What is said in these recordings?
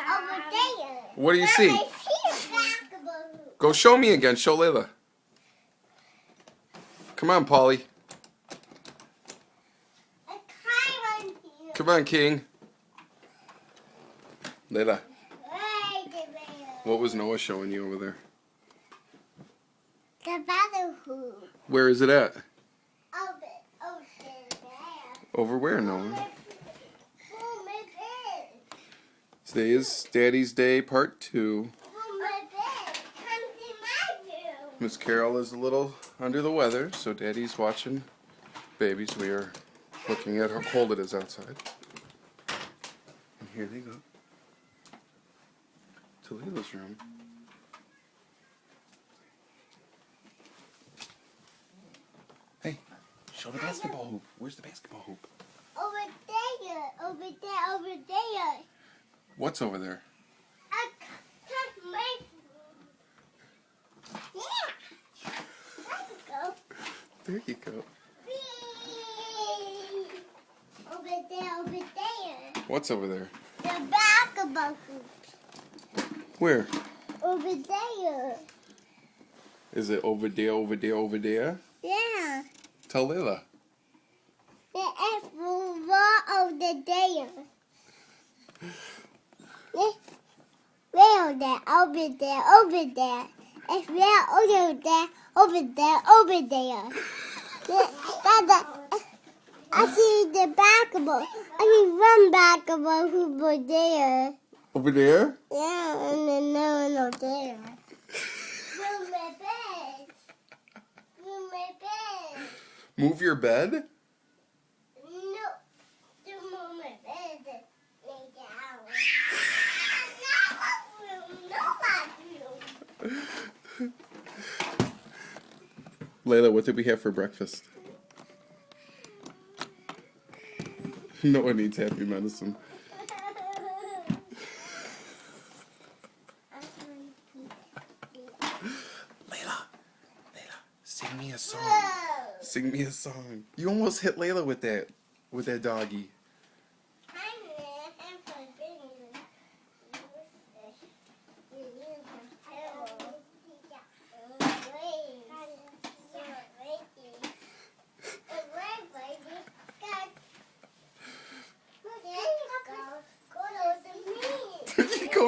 over there. What do you see? I see a basketball hoop. Go show me again. Show Layla. Come on, Polly. A car on here. Come on, King. Layla, Right there. what was Noah showing you over there? The battle hoop. Where is it at? Over there. Over where, Noah? Oh, my bed. Today is Daddy's Day Part 2. Oh, my bed. Come to my room. Miss Carol is a little under the weather, so Daddy's watching babies. We are looking at how cold it is outside. And here they go. To Layla's room. Hey, show the basketball hoop. Where's the basketball hoop? Over there. Over there. Over there. What's over there? I cut my yeah. There you go. There you go. Whee! Over there. Over there. What's over there? The basketball hoop. Where? Over there. Is it over there, over there, over there? Yeah. Tell Layla. The F over there. Where there? Over there. Over there. It's where over there. Over there. Over there. I see the basketball. I see one basketball hoop over there. Over there? Yeah, and then no one over there. Move my bed. Move my bed. Move your bed? No. Don't move my bed. Lay down. No bathroom. Layla, what did we have for breakfast? No one needs happy medicine. Layla, sing me a song. Sing me a song. You almost hit Layla with that doggy.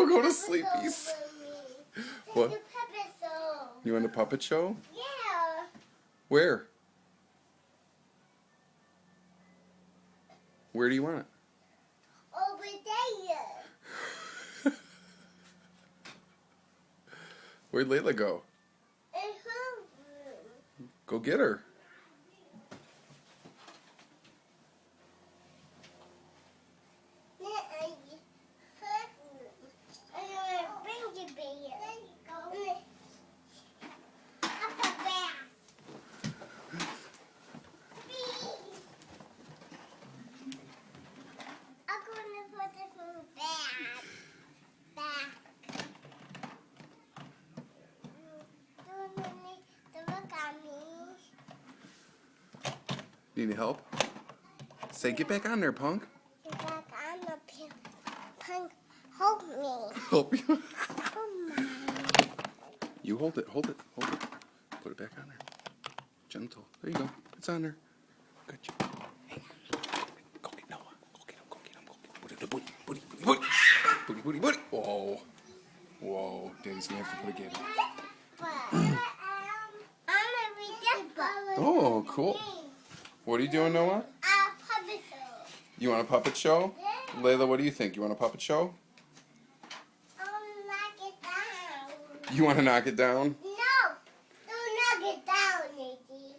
Go to sleepies. What? You want a puppet show? Yeah. Where? Where do you want it? Over there. Where'd Layla go? In her room. Go get her. Need any help? Say, get back on there, punk. Get back on the punk. Help me. Help you. Come on. You hold it, hold it, hold it. Put it back on there. Gentle. There you go. It's on there. Good job. Hey, go get Noah. Go get him, go get him, go get him. Booty, booty, booty, booty. Booty, booty, booty. Whoa. Whoa. Daddy's gonna have to put a get him. Oh, cool. What are you doing, Noah? Puppet show. You want a puppet show? Yeah. Layla, what do you think? You want a puppet show? Knock it down. You want to knock it down? No. Don't knock it down, Nikki.